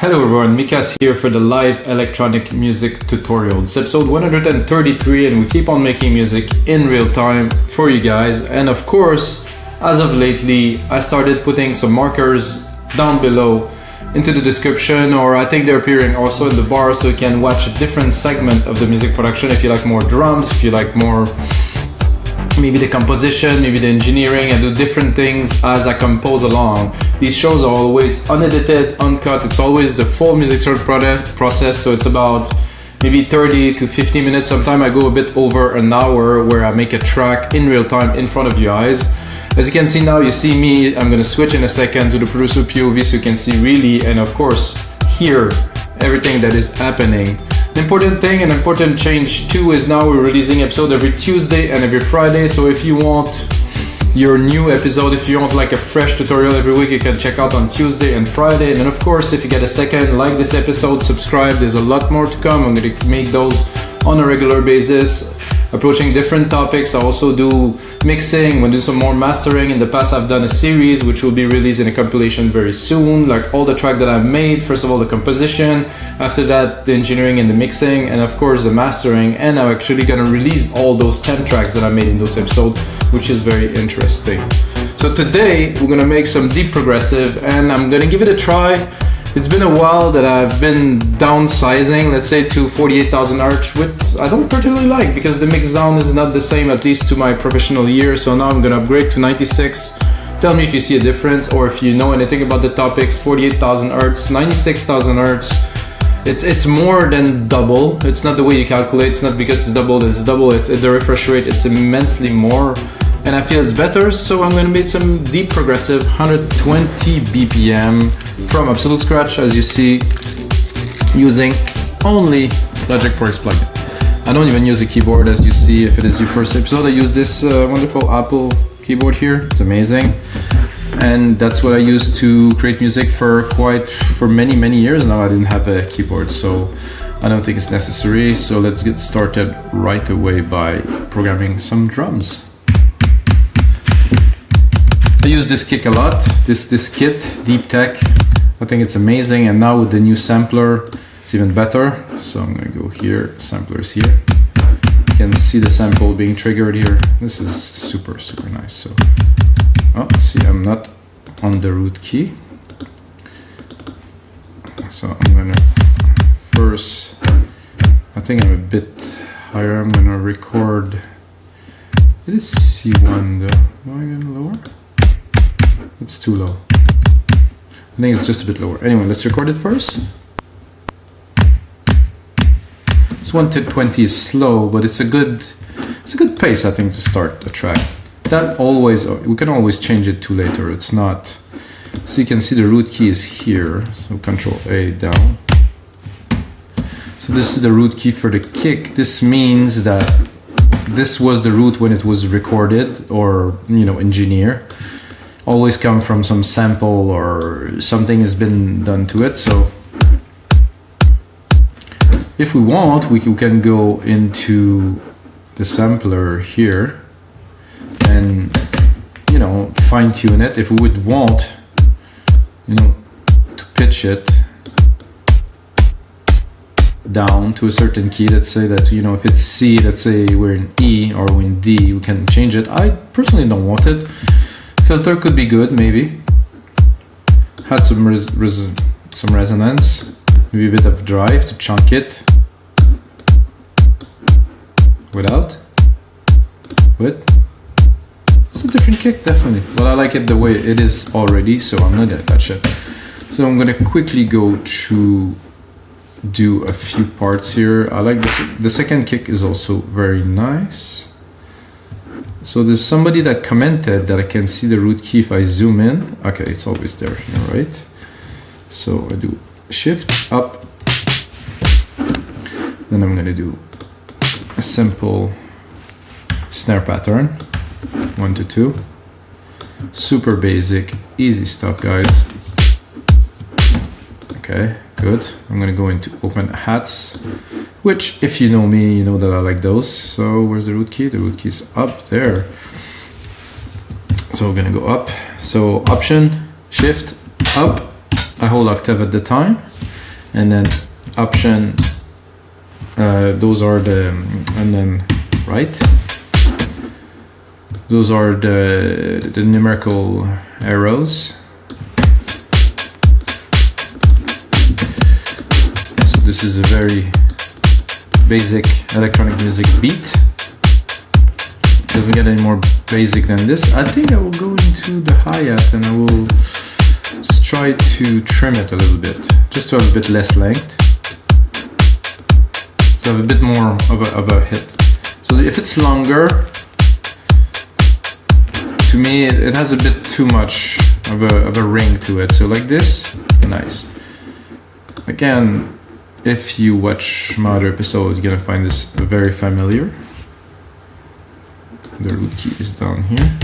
Hello everyone, Mikas here for the live electronic music tutorial. It's episode 133 and we keep on making music in real time for you guys. And of course, as of lately, I started putting some markers down below into the description, or I think they're appearing also in the bar, so you can watch a different segment of the music production if you like more drums, if you like more maybe the composition, maybe the engineering. I do different things as I compose along. These shows are always unedited, uncut. It's always the full music process, so it's about maybe 30 to 50 minutes. Sometimes I go a bit over an hour where I make a track in real time in front of you guys. As you can see now, you see me. I'm gonna switch in a second to the producer POV so you can see really, and of course, hear everything that is happening. An important thing, an important change too, is now we're releasing episode every Tuesday and every Friday. So if you want your new episode, if you want like a fresh tutorial every week, you can check out on Tuesday and Friday. And then of course, if you get a second, like this episode, subscribe. There's a lot more to come. I'm going to make those on a regular basis, approaching different topics. I also do mixing, we'll do some more mastering. In the past, I've done a series which will be released in a compilation very soon, like all the track that I've made. First of all, the composition, after that, the engineering and the mixing, and of course the mastering. And I'm actually gonna release all those 10 tracks that I made in those episodes, which is very interesting. So today, we're gonna make some deep progressive, and I'm gonna give it a try. It's been a while that I've been downsizing, let's say to 48,000 Hz, which I don't particularly like because the mix down is not the same, at least to my professional year. So now I'm gonna upgrade to 96. Tell me if you see a difference or if you know anything about the topics. 48,000 Hz, 96,000 Hz. It's more than double. It's not the way you calculate. It's not because it's double that it's double. It's the refresh rate. It's immensely more. And I feel it's better, so I'm gonna make some deep progressive, 120 BPM from absolute scratch, as you see, using only Logic Pro X plugin. I don't even use a keyboard, as you see. If it is your first episode, I use this wonderful Apple keyboard here. It's amazing, and that's what I use to create music for many years now. I didn't have a keyboard, so I don't think it's necessary. So let's get started right away by programming some drums. I use this kick a lot, this kit, Deep Tech. I think it's amazing, and now with the new sampler, it's even better. So I'm gonna go here, samplers here. You can see the sample being triggered here. This is super nice. So, oh, see, I'm not on the root key. So I'm gonna first, I think I'm a bit higher. I'm gonna record, it is C1 though. Am I gonna lower? It's too low. I think it's just a bit lower. Anyway, let's record it first. This 1 to 20 is slow, but it's a good pace, I think, to start a track. That always, we can always change it to later. It's not. So you can see the root key is here. So Control A down. So this is the root key for the kick. This means that this was the root when it was recorded or, engineer. Always come from some sample or something has been done to it. So if we want, we can go into the sampler here and fine tune it. If we would want to pitch it down to a certain key, let's say that if it's C, let's say we're in E or we're in D, we can change it. I personally don't want it. Filter could be good, maybe. Had some resonance, maybe a bit of drive to chunk it. Without? With? It's a different kick, definitely. But I like it the way it is already, so I'm not gonna touch it. So I'm gonna quickly go to do a few parts here. I like this. The second kick is also very nice. So there's somebody that commented that I can see the root key if I zoom in. Okay, it's always there here, right? So I do shift up. Then I'm gonna do a simple snare pattern, 1 to 2. Super basic, easy stuff, guys. Okay, good. I'm gonna go into open hats, which if you know me, you know that I like those. So where's the root key? The root key is up there. So we're gonna go up. So Option, Shift, up. I hold octave at the time. and then option, those are the, and then right, those are the numerical arrows. So this is a very basic electronic music beat. Doesn't get any more basic than this. I think I will go into the hi-hat and I will just try to trim it a little bit, just to have a bit less length, to have a bit more of a hit. So if it's longer, to me it has a bit too much of a ring to it. So like this, nice. Again, if you watch my other episode, you're gonna find this very familiar. The root key is down here.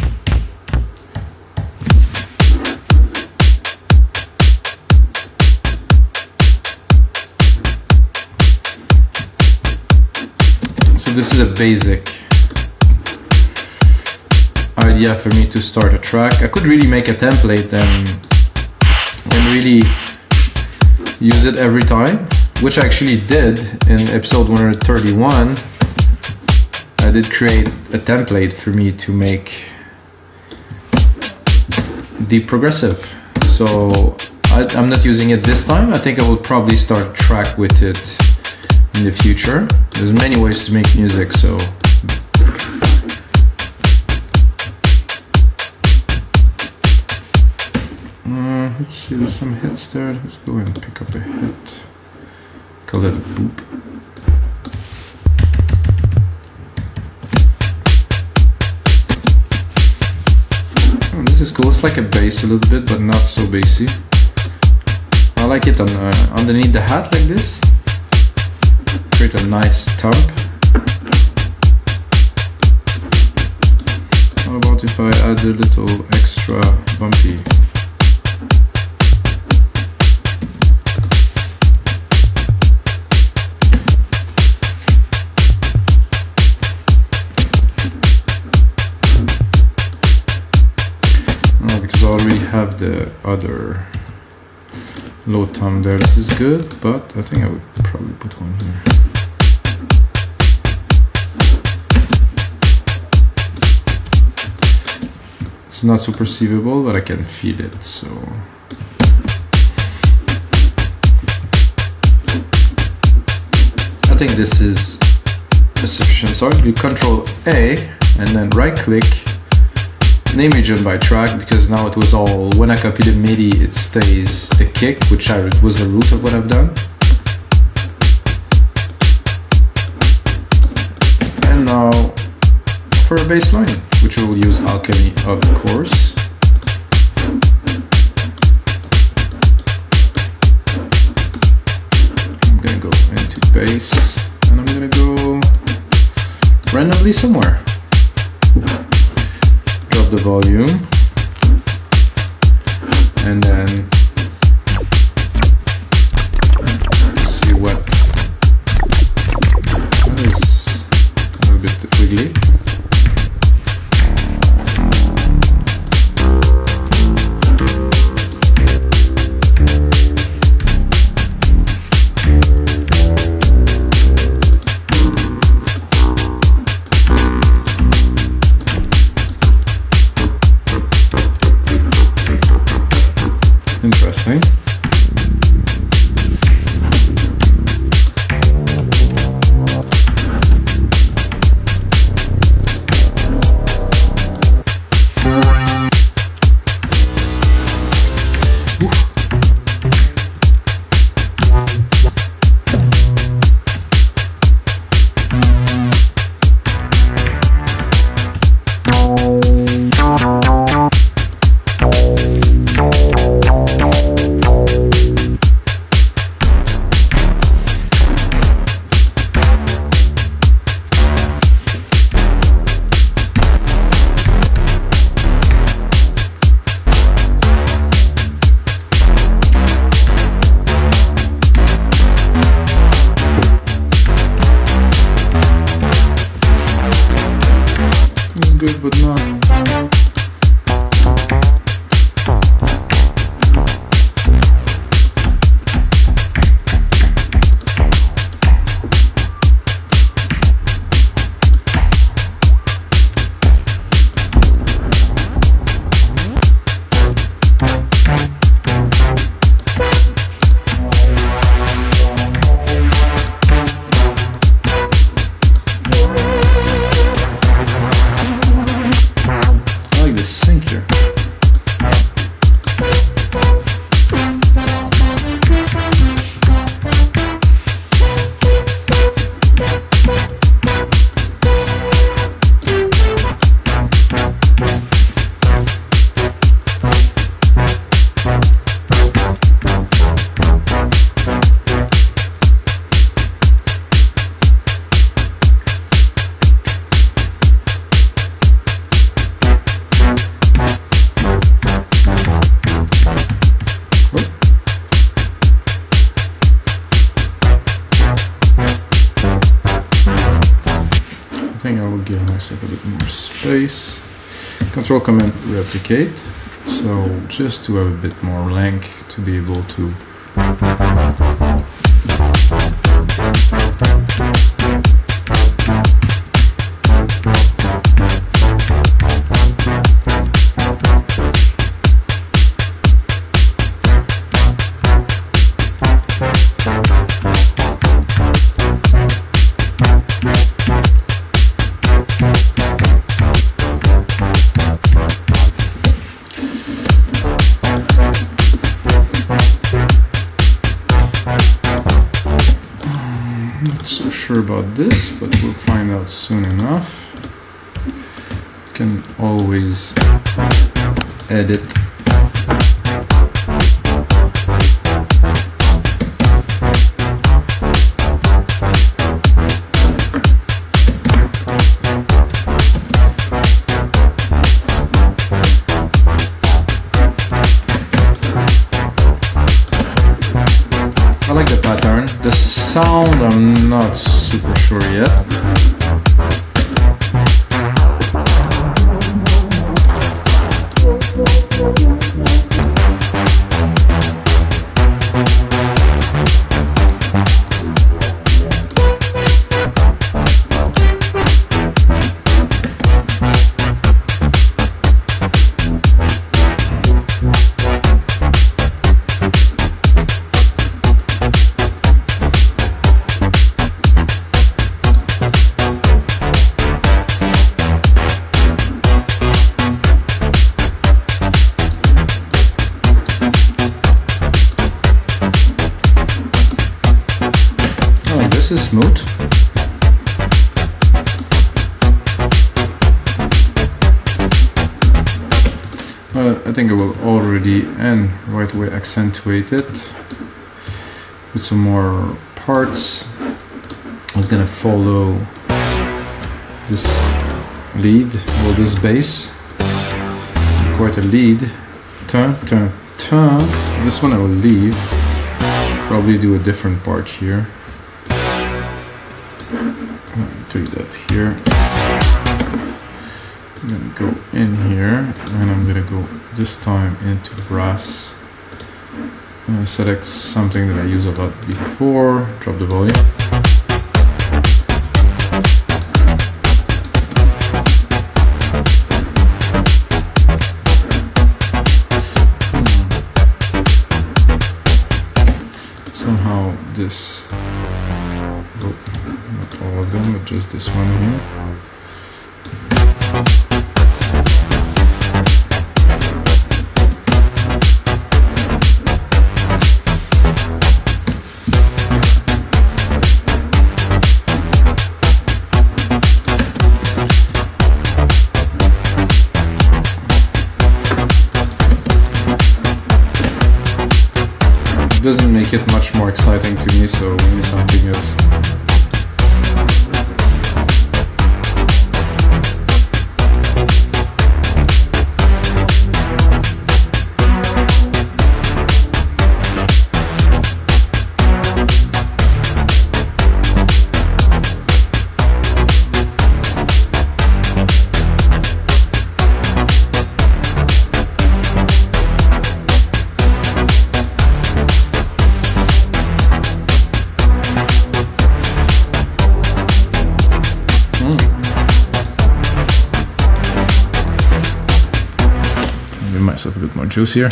So this is a basic idea for me to start a track. I could really make a template and really use it every time, which I actually did in episode 131. I did create a template for me to make deep progressive. So I'm not using it this time. I think I will probably start a track with it in the future. There's many ways to make music, so let's see, there's some hits there. Let's go and pick up a hit. Call that a boop. Oh, this is cool. It's like a bass a little bit, but not so bassy. I like it on underneath the hat like this. Create a nice thump. How about if I add a little extra bumpy? Because I already have the other low tom there. This is good, but I think I would probably put one here. It's not so perceivable, but I can feel it, so. I think this is a sufficient start. You Control A and then right click, name region by track, because now it was all, when I copy the MIDI, it stays the kick, which was the root of what I've done. And now for a bass line, which we will use Alchemy, of course. I'm gonna go into bass, and I'm gonna go randomly somewhere. Drop the volume, and then see what is a little bit wiggly. Interesting. Good, but not. think I will give myself a bit more space. Control Command replicate. So just to have a bit more length to be able to about this, but we'll find out soon enough. You can always edit. I like the pattern. The sound, I'm not super sure yet. This is smooth. I think I will already and right away accentuate it with some more parts. I was gonna follow this lead or this bass. Quite a lead. Turn, turn, turn. This one I will leave. Probably do a different part here. Do that here. I'm gonna go in here and I'm gonna go this time into brass. I'm gonna select something that I use a lot before, drop the volume. Somehow this, not all of them, but just this one here. Doesn't make it much more exciting to me, so we need something else. Give myself a bit more juice here.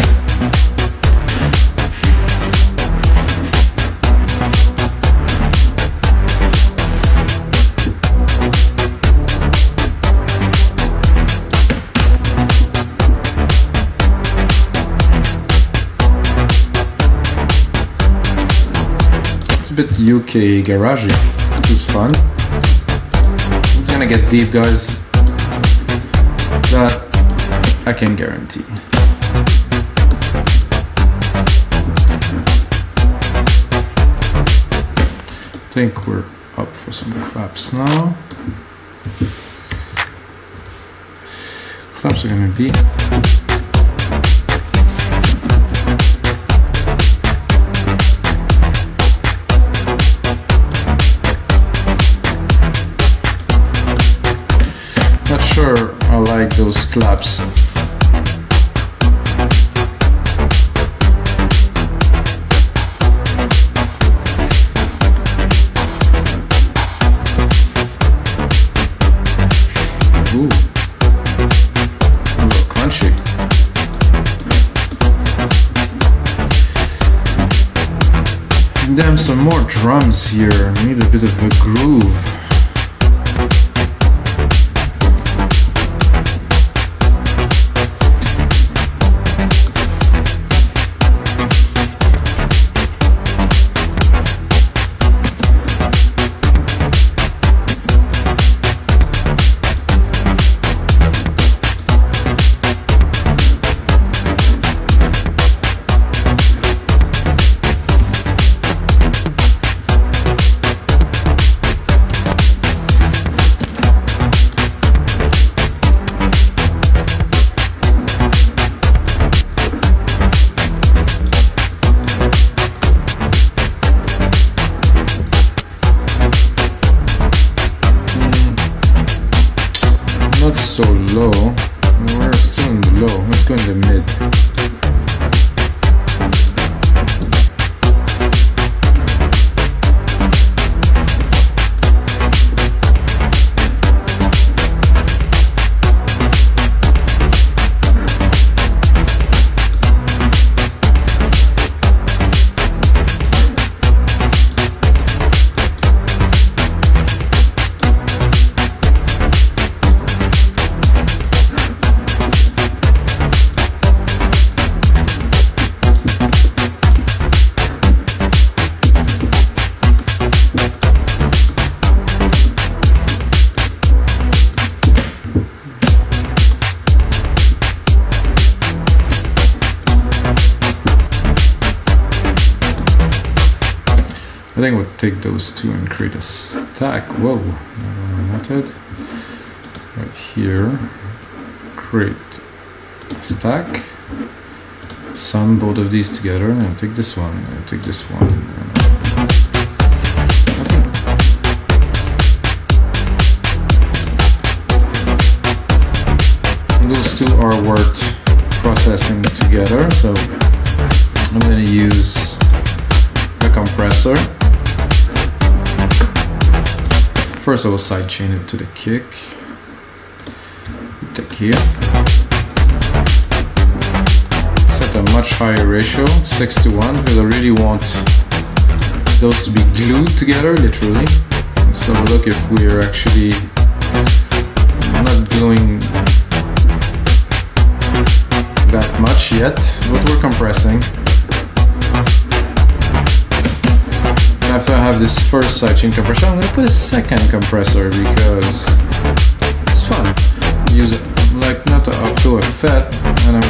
It's a bit UK garagey, which is fun. It's gonna get deep, guys. That I can guarantee. I think we're up for some claps now. Claps are gonna be sure I like those claps. Ooh, a little crunchy. And then some more drums here. Need a bit of a groove. Not so low. We're still in the low. Let's go in the mid. I think we'll take those two and create a stack. Whoa, method. Right here, create a stack. Sum both of these together, and take this one, and take this one. Those two are worth processing together, so I'm going to use a compressor. First I will sidechain it to the kick. Take here. Set a much higher ratio, 6:1, because I really want those to be glued together, literally. So look if we're actually not gluing that much yet, but we're compressing. After I have this first sidechain compressor, I'm going to put a second compressor because it's fun. Use it like not up to a FET, and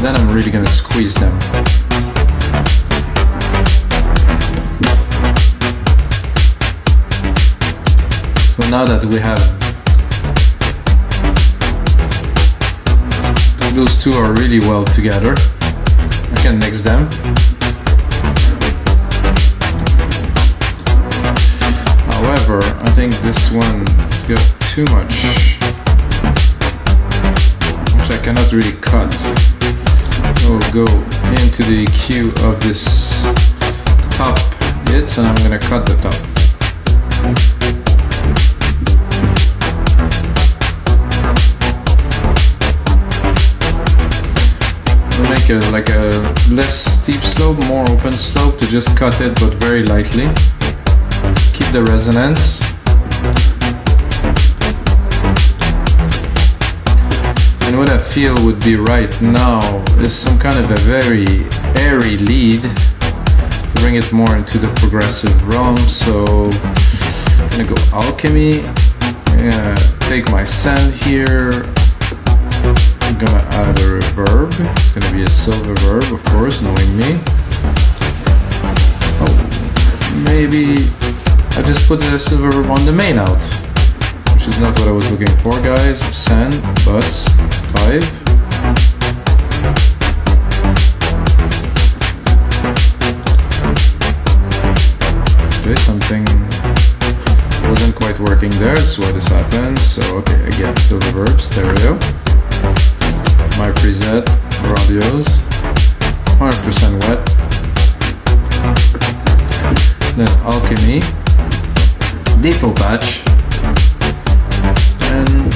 then I'm really gonna squeeze them. So now that we have those two are really well together, I can mix them. However, I think this one has got too much, which I cannot really cut. So we'll go into the EQ of this top bits, and I'm going to cut the top. We'll make it like a less steep slope, more open slope, to just cut it, but very lightly. Keep the resonance. And what I feel would be right now is some kind of a very airy lead to bring it more into the progressive realm. So I'm gonna go alchemy. I'm gonna take my send here. I'm gonna add a reverb. It's gonna be a silver verb, of course, knowing me. Oh, maybe I just put the silver verb on the main out, which is not what I was looking for, guys. Send, bus, 5. Okay, something wasn't isn't quite working there, that's why this happens. So okay, again, still reverb, stereo. My preset, radios, 100% wet. Then alchemy, default patch, and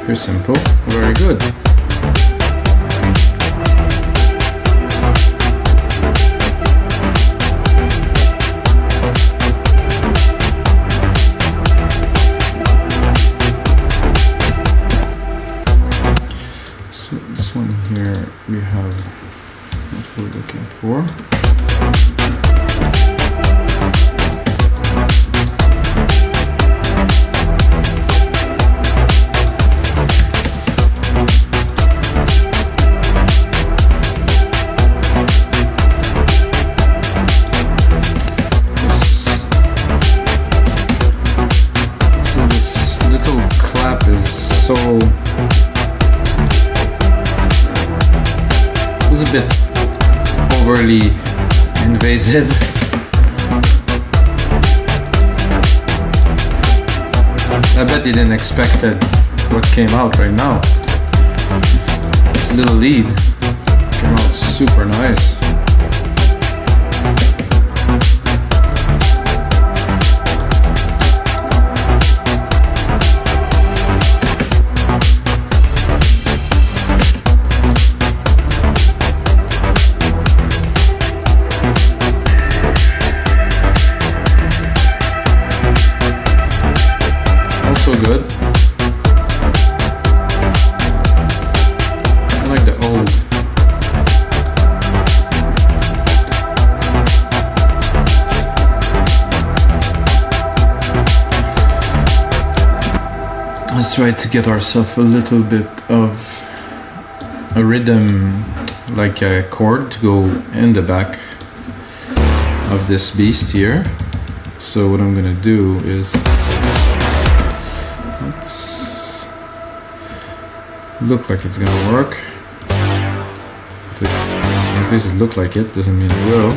very simple, very good. So this one here we have what we're looking for. So it was a bit overly invasive. I bet you didn't expect that what came out right now. This little lead came out super nice. Good. I like the old. Let's try to get ourselves a little bit of a rhythm, like a chord to go in the back of this beast here. So what I'm gonna do is, let's look like it's gonna work. At least it looked like it, doesn't mean it will.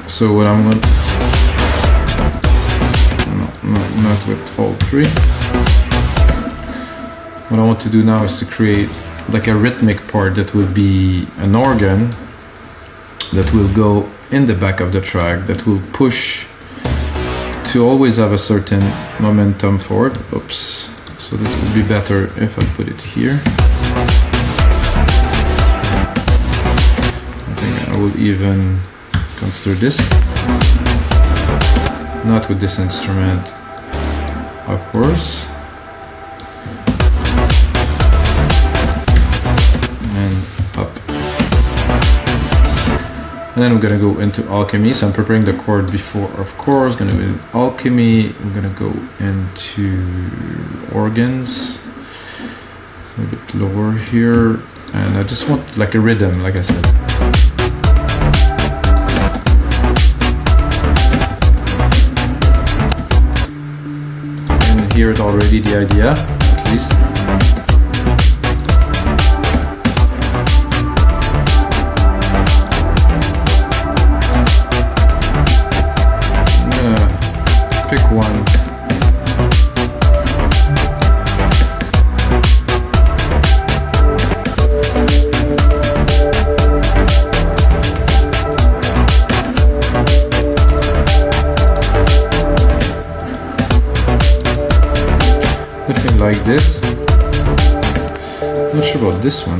So what I'm going to, not with all three. What I want to do now is to create like a rhythmic part that will be an organ that will go in the back of the track, that will push to always have a certain momentum forward. Oops. So this would be better if I put it here. I think I will even consider this. Not with this instrument, of course. And up. And then I'm gonna go into alchemy. So I'm preparing the chord before, of course. Gonna go in alchemy. I'm gonna go into organs. A bit lower here. And I just want like a rhythm, like I said. And here is already the idea, at least. I'm gonna pick one. Like this. Not sure about this one.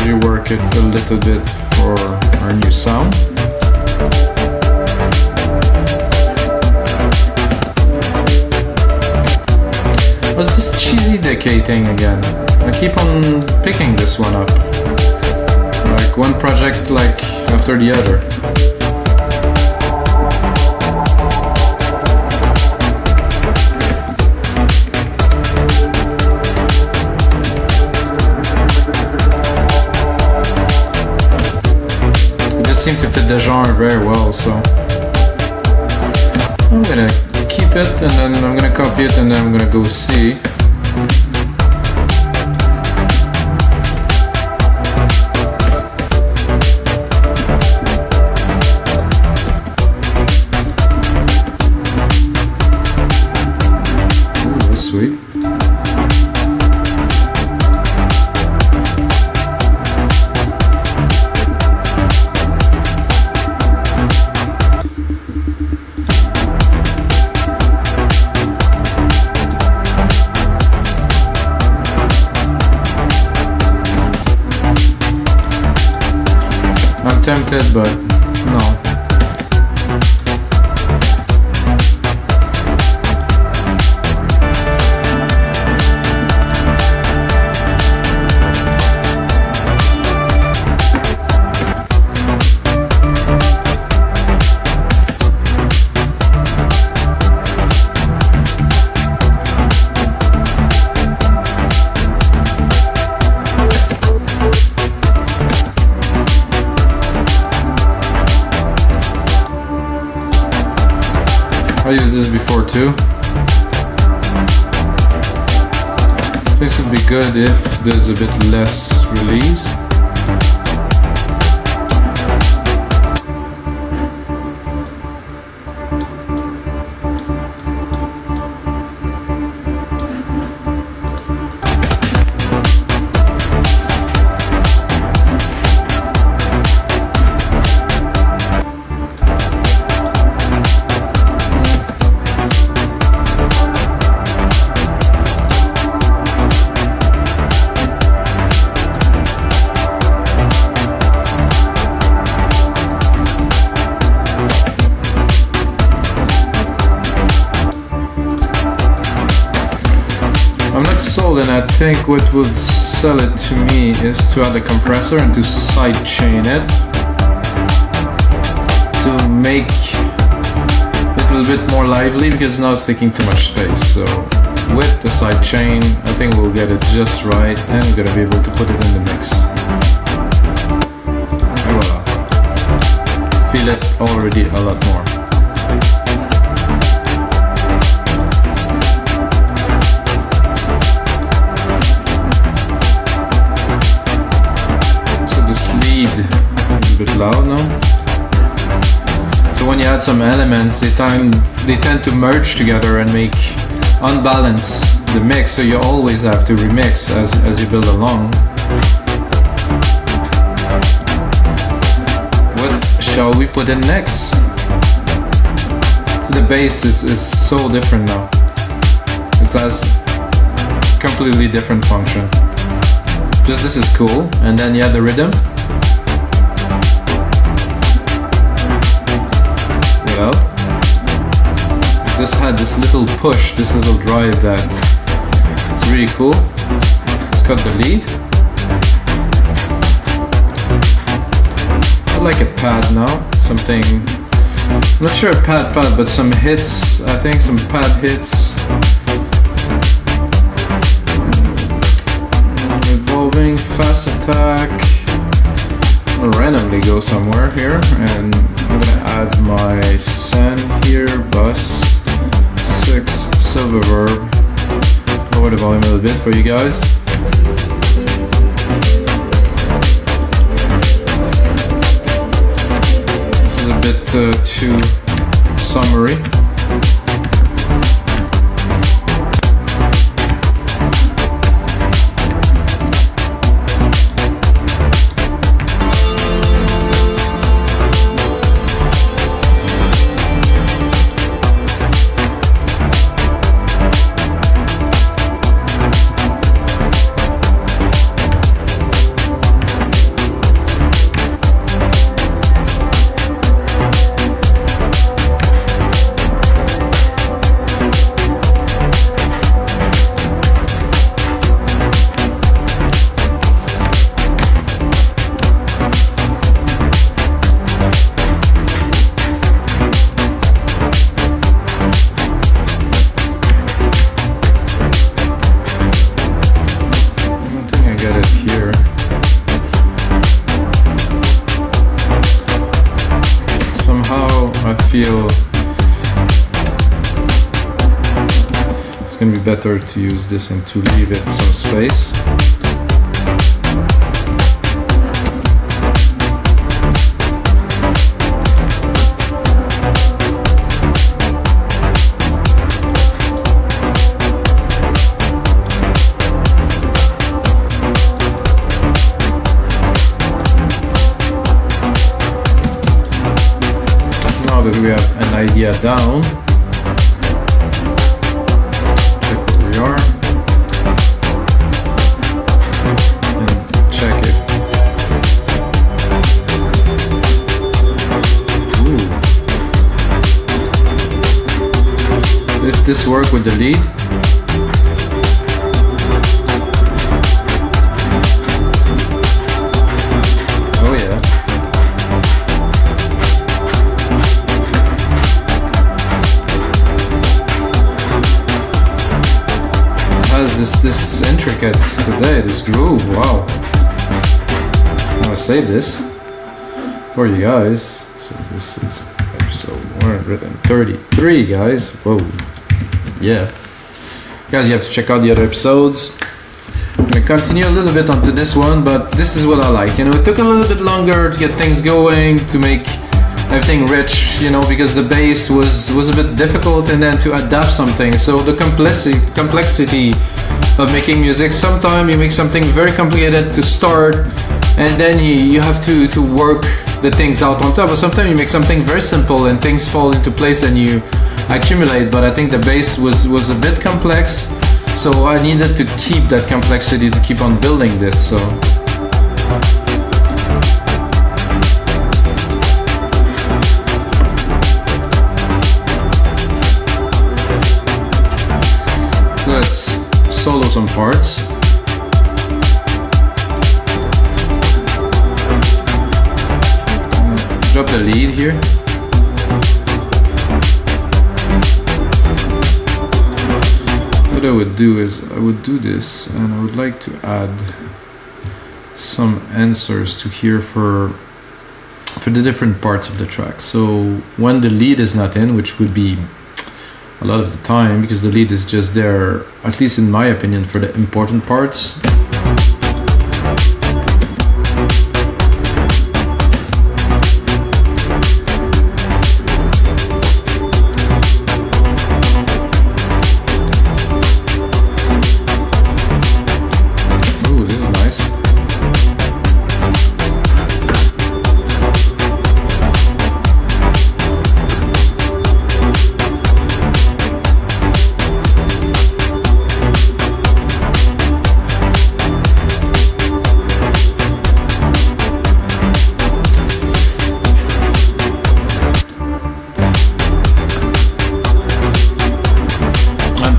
Rework it a little bit for our new sound. What's this cheesy decay thing again? I keep on picking this one up. Like one project like after the other. It just seems to fit the genre very well, so I'm gonna keep it and then I'm gonna copy it and then I'm gonna go see. Ooh, that's sweet. Tempted, but no. I used this before too. This would be good if there's a bit less release. And I think what would sell it to me is to add a compressor and to sidechain it to make a little bit more lively because now it's taking too much space. So with the sidechain, I think we'll get it just right, and we're gonna be able to put it in the mix. And voila. Feel it already a lot more. So this lead is a bit loud now. So when you add some elements, they tend to merge together and unbalance the mix, so you always have to remix as you build along. What shall we put in next? So the bass is so different now. It has completely different function. Just this is cool, and then you have the rhythm. Well, just had this little push, this little drive that it's really cool. Let's cut the lead. I like a pad now, something, I'm not sure pad, but some hits, I think some pad hits. Revolving, fast attack. I'll randomly go somewhere here, and I'm gonna add my send here, bus 6 silver verb. Lower the volume a little bit for you guys. This is a bit too summery. Feel it's going to be better to use this and to leave it some space. That we have an idea down. Check where we are. And check it. Ooh. Does this work with the lead? Oh yeah. This intricate today, this groove, wow. I'm gonna save this for you guys. So this is episode 133, guys. Whoa, yeah. Guys, you have to check out the other episodes. I'm gonna continue a little bit onto this one, but this is what I like. You know, it took a little bit longer to get things going, to make everything rich, you know, because the bass was a bit difficult, and then to adapt something. So the complexity of making music, sometimes you make something very complicated to start, and then you have to work the things out on top. But sometimes you make something very simple and things fall into place and you accumulate. But I think the bass was a bit complex, so I needed to keep that complexity to keep on building this. So let's solo some parts. Drop the lead here. what I would do is I would do this, and I would like to add some answers to here for the different parts of the track. So when the lead is not in, which would be a lot of the time, because the lead is just there, at least in my opinion, for the important parts.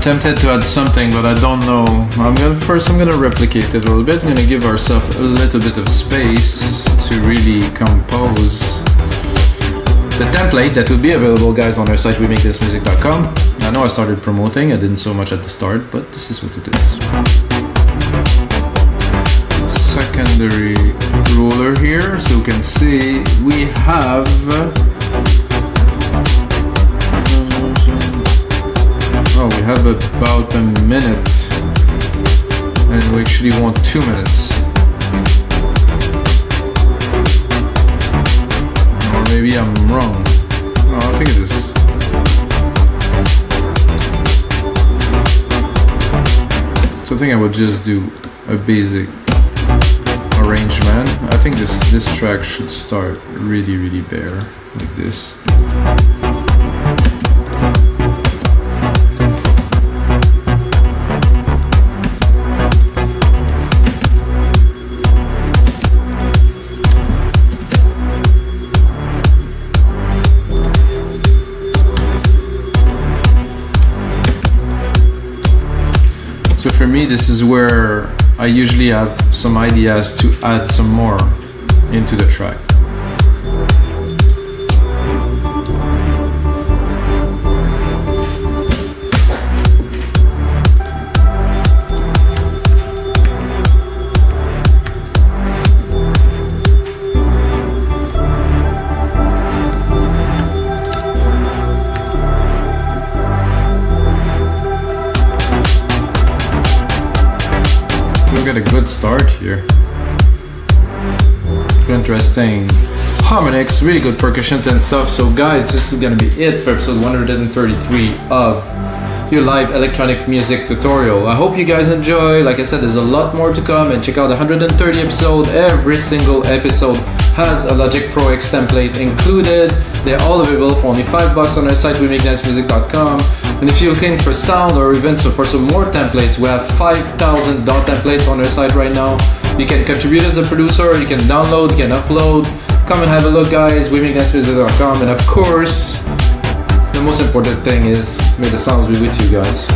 Tempted to add something, but I don't know. I'm gonna replicate it a little bit. I'm gonna give ourselves a little bit of space to really compose the template that will be available, guys, on our site rhythmic-music.com. I know I started promoting, I didn't so much at the start, but this is what it is. Secondary roller here, so you can see we have we have about a minute, and we actually want 2 minutes. Or maybe I'm wrong. No, I think it is. So I think I would just do a basic arrangement. I think this track should start really bare, like this. For me, this is where I usually have some ideas to add some more into the track. Get a good start here. Interesting harmonics, really good percussions and stuff. So guys, this is gonna be it for episode 133 of your live electronic music tutorial. I hope you guys enjoy. Like I said, there's a lot more to come, and check out the 130 episode. Every single episode has a Logic Pro X template included. They're all available for only $5 on our site, rhythmic-music.com. And if you're looking for sound or even for some more templates, we have 5,000 DAW templates on our site right now. You can contribute as a producer, you can download, you can upload. Come and have a look, guys, rhythmic-music.com. And of course, the most important thing is, may the sounds be with you guys.